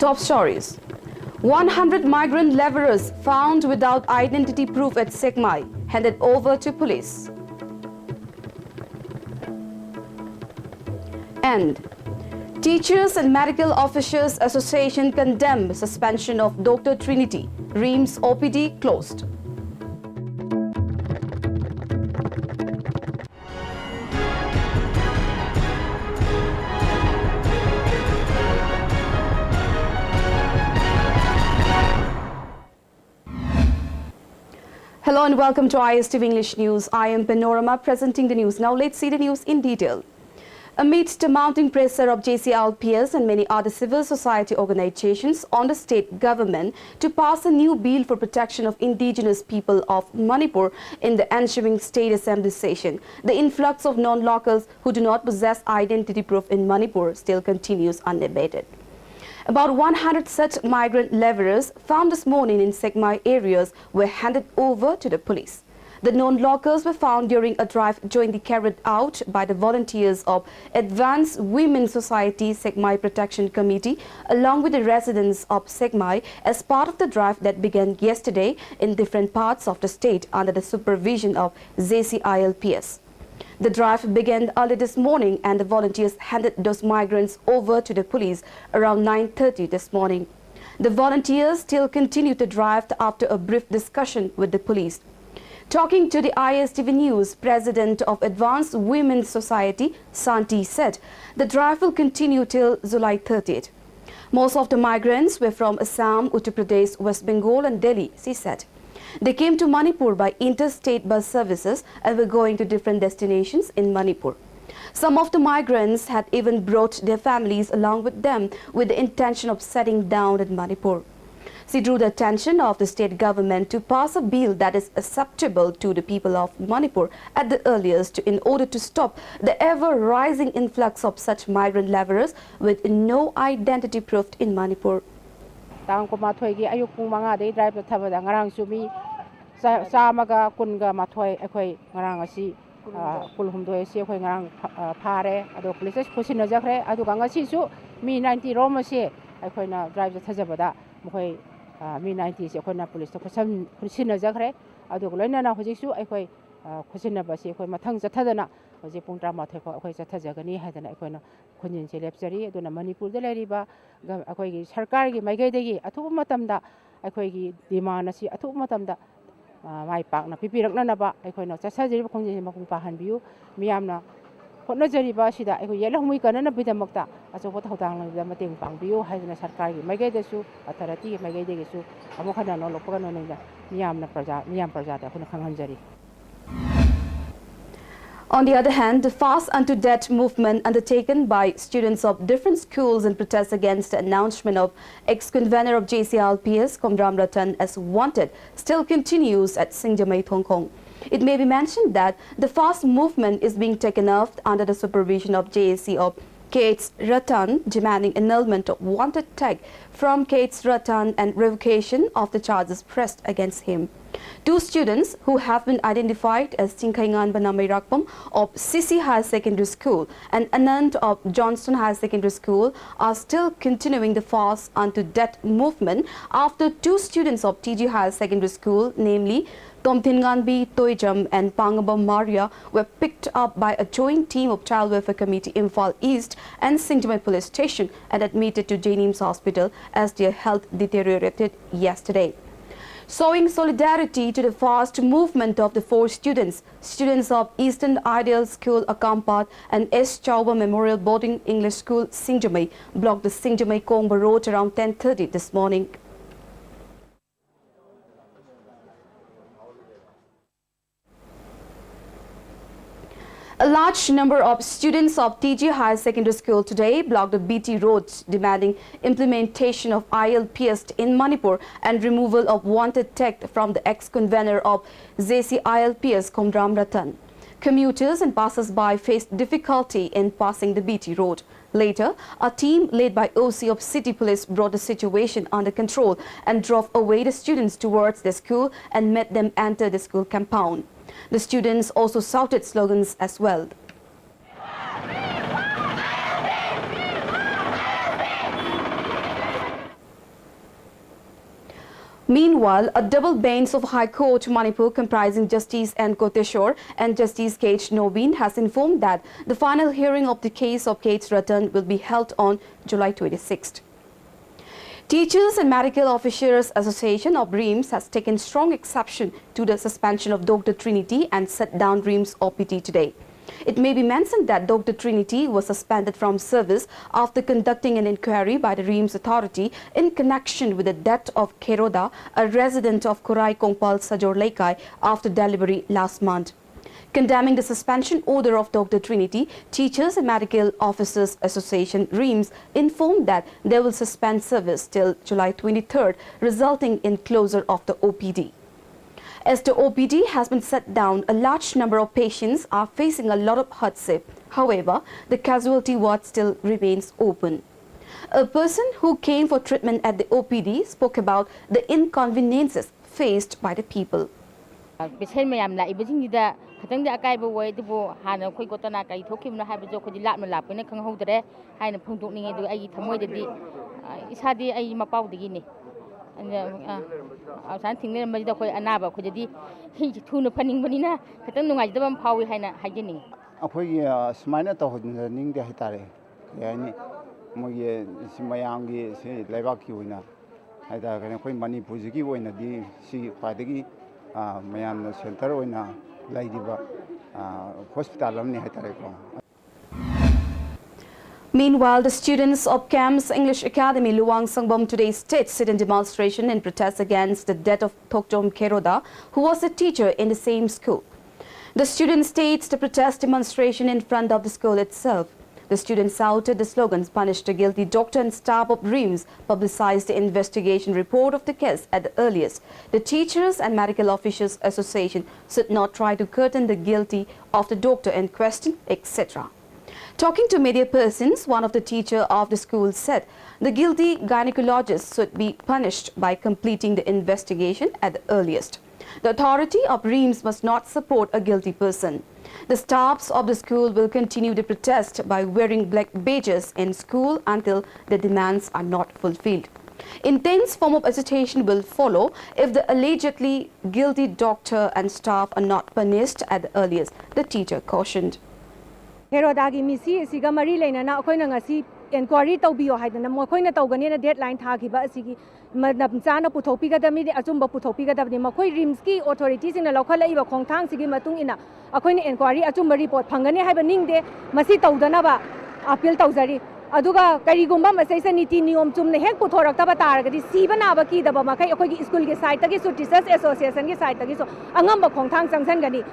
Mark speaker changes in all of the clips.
Speaker 1: Top stories. 100 migrant laborers found without identity proof at Segmai, handed over to police. And Teachers and Medical Officers Association condemn suspension of Dr. Trinity. Reams OPD closed. Hello and welcome to ISTV English News. I am Panorama presenting the news. Now let's see the news in detail. Amidst the mounting pressure of JCLPS and many other civil society organizations on the state government to pass a new bill for protection of indigenous people of Manipur in the ensuing state assembly session, the influx of non-locals who do not possess identity proof in Manipur still continues unabated. About 100 such migrant laborers found this morning in Segmai areas were handed over to the police. The non-locals were found during a drive jointly carried out by the volunteers of Advanced Women's Society Segmai Protection Committee along with the residents of Segmai as part of the drive that began yesterday in different parts of the state under the supervision of JCILPS. The drive began early this morning and the volunteers handed those migrants over to the police around 9:30 this morning. The volunteers still continue the drive after a brief discussion with the police. Talking to the ISTV News, President of Advanced Women's Society, Santi, said the drive will continue till July 30th. Most of the migrants were from Assam, Uttar Pradesh, West Bengal and Delhi, she said. They came to Manipur by interstate bus services and were going to different destinations in Manipur. Some of the migrants had even brought their families along with them with the intention of settling down in Manipur. She drew the attention of the state government to pass a bill that is acceptable to the people of Manipur at the earliest in order to stop the ever-rising influx of such migrant laborers with no identity proof in Manipur.
Speaker 2: Tang ko mathoi gi ayuk pung manga dei drive thaba da ngarang su mi samaga kunga mathoi akhoi ngarang asi kulhum doi si akhoi ngarang phare ado police pusin na jakre adu ganga si su mi 90 rom se akhoi na drive thajaba da mkhoi mi 90 se akhoi na police to pusin na jakre adu loina na hoji su akhoi pusin na ba si akhoi mathang jathadana hoji pung tra mathoi ko akhoi jathajagani haidana akhoi na khunjin se lepchari aduna Manipur da leriba akhoi gi sarkar gi maigai degi athu matamda akhoi gi demand asi athu matamda mai pak na pipirak na ba akhoi na chasajiri khunjin mapung pa hanbiu miyamna hotna jari ba sida akhoi yela humui kana na bidamakta achopa thodang la mateng pangbiu haidana sarkar gi maigai da su authority gi maigai degi su amokhana no lokpa no ninda miyam praja da khuna khanghanjari.
Speaker 1: On the other hand, the Fast Unto Death movement undertaken by students of different schools in protest against the announcement of ex-convener of JCLPS, Komram Ratan, as wanted still continues at Singjamai, Hong Kong. It may be mentioned that the fast movement is being taken up under the supervision of JAC of Kates Ratan, demanding annulment of wanted tag from Kates Ratan and revocation of the charges pressed against him. Two students who have been identified as Tingkaingan Banamai Rakpam of CC Higher Secondary School and Anand of Johnston Higher Secondary School are still continuing the Fast Unto Death movement after two students of TG Higher Secondary School, namely Tomthinganbi Toijam and Pangabam Maria, were picked up by a joint team of Child Welfare Committee Imphal East and Singjamai Police Station and admitted to Janims Hospital as their health deteriorated yesterday. Showing solidarity to the fast movement of the four students of Eastern Ideal School Akampat and S. Chauba Memorial Boarding English School Singjamai blocked the Singjamai Kongba Road around 10:30 this morning. A large number of students of TG Higher Secondary School today blocked the BT roads, demanding implementation of ILPS in Manipur and removal of wanted text from the ex-convener of JCILPS, Komram Ratan. Commuters and passers-by faced difficulty in passing the BT road. Later, a team led by OC of City Police brought the situation under control and drove away the students towards the school and made them enter the school compound. The students also shouted slogans as well. Meanwhile, a double bench of High Court Manipur comprising Justice N. Koteshwar and Justice K.H. Nobin has informed that the final hearing of the case of K.H. Ratan will be held on July 26th. Teachers and Medical Officers Association of REAMS has taken strong exception to the suspension of Dr. Trinity and set down REAMS OPT today. It may be mentioned that Dr. Trinity was suspended from service after conducting an inquiry by the REAMS authority in connection with the death of Keroda, a resident of Kurai Kongpal Sajor Lekai, after delivery last month. Condemning the suspension order of Dr. Trinity, Teachers and Medical Officers Association REAMS informed that they will suspend service till July 23rd, resulting in closure of the OPD. As the OPD has been set down, a large number of patients are facing a lot of hardship. However, the casualty ward still remains open. A person who came for treatment at the OPD spoke about the inconveniences faced by the people.
Speaker 3: Patient mayam la ibasingida khatang da akai ba wai dubo hana khoi gotana kai thokimna haibajo khodi lapna lapena khanghodre haina phungdukninge du ai thamoi dadi isadi ai mapau digi ni san thingne majida khoi anaba khojadi hi thuna phaning banina khatang nungai dabam phawi haina hajini
Speaker 4: akhoi smaina to ning de hitare yani moye simayang gi se lebak ki hoina haida kane khoi manipur ji gi hoina di si khadagi mayam center hoina laidiba hospital amni hitare ko.
Speaker 1: Meanwhile, the students of CAMS English Academy Luang Sangbom today staged sit-in demonstration in protest against the death of Thoktom Keroda, who was a teacher in the same school. The students staged the protest demonstration in front of the school itself. The students shouted the slogans, "Punish the guilty doctor and staff of REAMS, publicize the investigation report of the case at the earliest. The Teachers and Medical Officers Association should not try to curtain the guilty of the doctor in question," etc. Talking to media persons, one of the teacher of the school said the guilty gynecologist should be punished by completing the investigation at the earliest. The authority of REAMS must not support a guilty person. The staffs of the school will continue the protest by wearing black badges in school until the demands are not fulfilled. Intense form of agitation will follow if the allegedly guilty doctor and staff are not punished at the earliest, the teacher cautioned.
Speaker 5: Kerodagi misi asiga mari leinana akoina ngasi inquiry tawbiyo haidana mokoina tawganina deadline thagiba asigi madam chana puthopigada mi achumba puthopigada ni makoi REAMS ki authorities ina lokhalaiba khongthang sigi matung ina akoina inquiry achumba report phangani haiba ningde masi tawdana ba appeal tawjari aduga karigumba masaisa niti niyom chumne hek puthoraktaba taragadi siba naba ki daba makai akoi school ge site tagi so teachers association ge site tagi so angamba khongthang changsan gani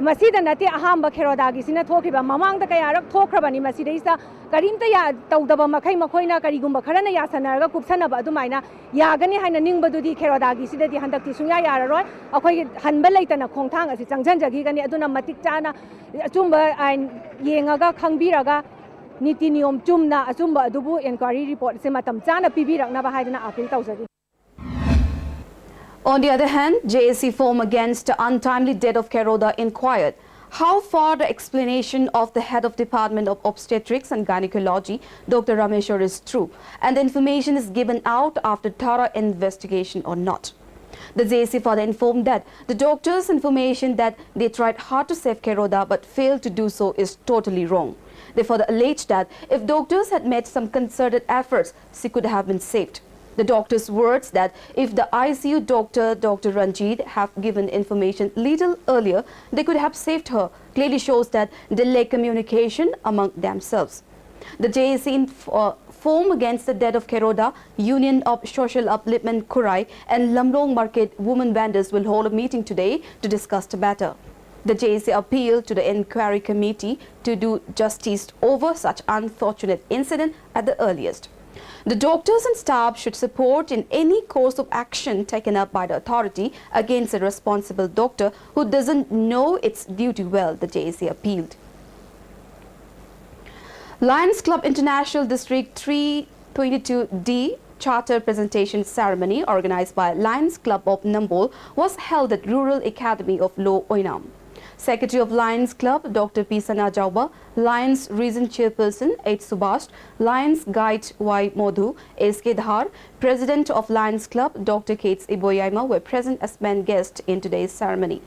Speaker 5: masida nate ahamba Kerodagi sina thokiba mamang da kayarak thokrabani masida isa karimta ya tawdaba makai makoina karigumba kharana ya sanaraga kupsanaba adumaina yagani haina ningbadudi Kerodagi sida di handakti sunya yararoi akoi hanba leitana khongthang asi changjanjagi gani aduna matik chana achumba ain yengaga khangbiraga niti niyom chumna achumba adubu inquiry report se matam chana pibiraknaba haidana appeal tawjari.
Speaker 1: On the other hand, JSC form against the untimely death of Keroda inquired how far the explanation of the head of Department of Obstetrics and Gynecology, Dr. Rameshwar, is true, and the information is given out after thorough investigation or not. The JSC further informed that the doctor's information that they tried hard to save Keroda but failed to do so is totally wrong. They further alleged that if doctors had made some concerted efforts, she could have been saved. The doctor's words that if the ICU doctor, Dr. Ranjit, have given information little earlier, they could have saved her, clearly shows that delayed communication among themselves. The JSC form against the death of Keroda, Union of Social Upliftment Kurai and Lamrong Market women vendors will hold a meeting today to discuss the matter. The JSC appealed to the inquiry committee to do justice over such unfortunate incident at the earliest. The doctors and staff should support in any course of action taken up by the authority against a responsible doctor who doesn't know its duty well, the JSC appealed. Lions Club International District 322D Charter Presentation Ceremony organized by Lions Club of Nambol was held at Rural Academy of Low Oinam. Secretary of Lions Club, Dr. P. Sana Jauba, Lions Region Chairperson, H. Subhash, Lions Guide Y. Modhu, S.K. Dhar, President of Lions Club, Dr. Kates Iboyaima were present as main guests in today's ceremony.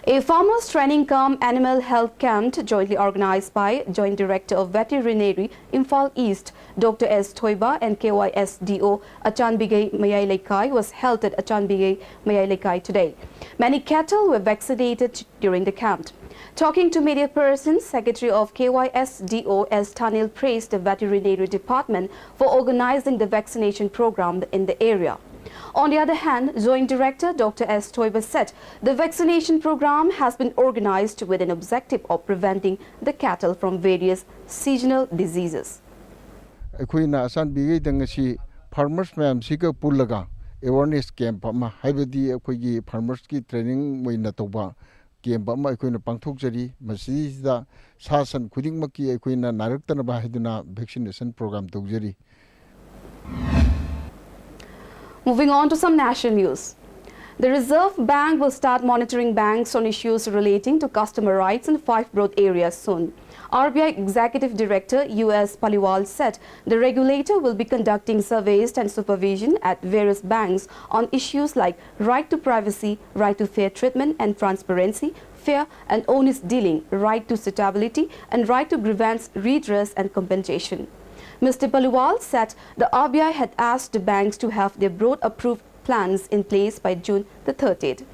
Speaker 1: A farmers training cum animal health camp jointly organized by Joint Director of Veterinary Imphal East, Dr. S. Thoiba and KYSDO Achanbigay Mayai Lekai was held at Achanbigay Mayai Lekai today. Many cattle were vaccinated during the camp. Talking to media persons, Secretary of KYSDO S. Tanil praised the Veterinary Department for organizing the vaccination program in the area. On the other hand, Joint Director Dr. S. Thoiba said the vaccination program has been organized with an objective of preventing the cattle from various seasonal diseases.
Speaker 6: Farmers ma'am sika pullaga awareness camp ama haibadi akoigi farmers ki training moina toba camp ama akoina pangthokjari masida sasan khudingmaki akoina naraktana ba haiduna vaccination program tawjari.
Speaker 1: Moving on to some national news. The Reserve Bank will start monitoring banks on issues relating to customer rights in 5 broad areas soon. RBI Executive Director U.S. Paliwal said the regulator will be conducting surveys and supervision at various banks on issues like right to privacy, right to fair treatment and transparency, fair and honest dealing, right to suitability and right to grievance redress and compensation. Mr. Paliwal said the RBI had asked the banks to have their broad approved plans in place by June the 30th.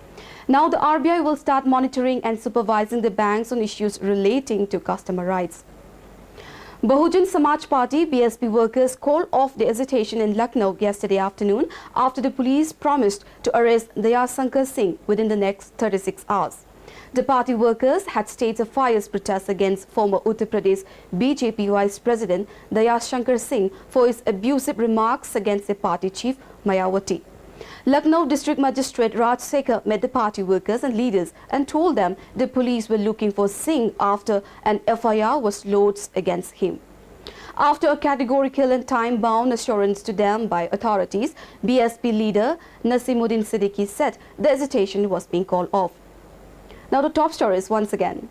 Speaker 1: Now the RBI will start monitoring and supervising the banks on issues relating to customer rights. Bahujan Samaj Party BSP workers called off the agitation in Lucknow yesterday afternoon after the police promised to arrest Daya Shankar Singh within the next 36 hours. The party workers had staged a fierce protest against former Uttar Pradesh BJP Vice President Daya Shankar Singh for his abusive remarks against the party chief Mayawati. Lucknow District Magistrate Raj Sekhar met the party workers and leaders and told them the police were looking for Singh after an FIR was lodged against him. After a categorical and time-bound assurance to them by authorities, BSP leader Nasimuddin Siddiqui said the agitation was being called off. Now the top stories once again.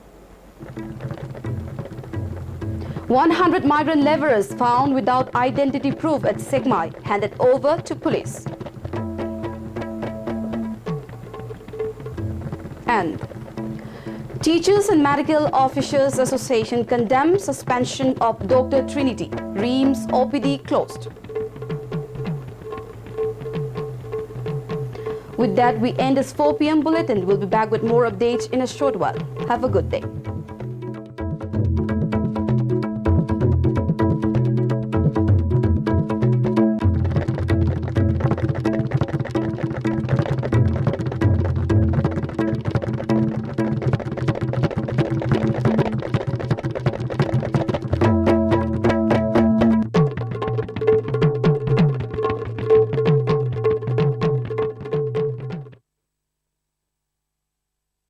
Speaker 1: 100 migrant laborers found without identity proof at Segmai handed over to police. And Teachers and Medical Officers Association condemns suspension of Dr. Trinity. Reams OPD closed. With that, we end this 4 p.m. bulletin. We'll be back with more updates in a short while. Have a good day.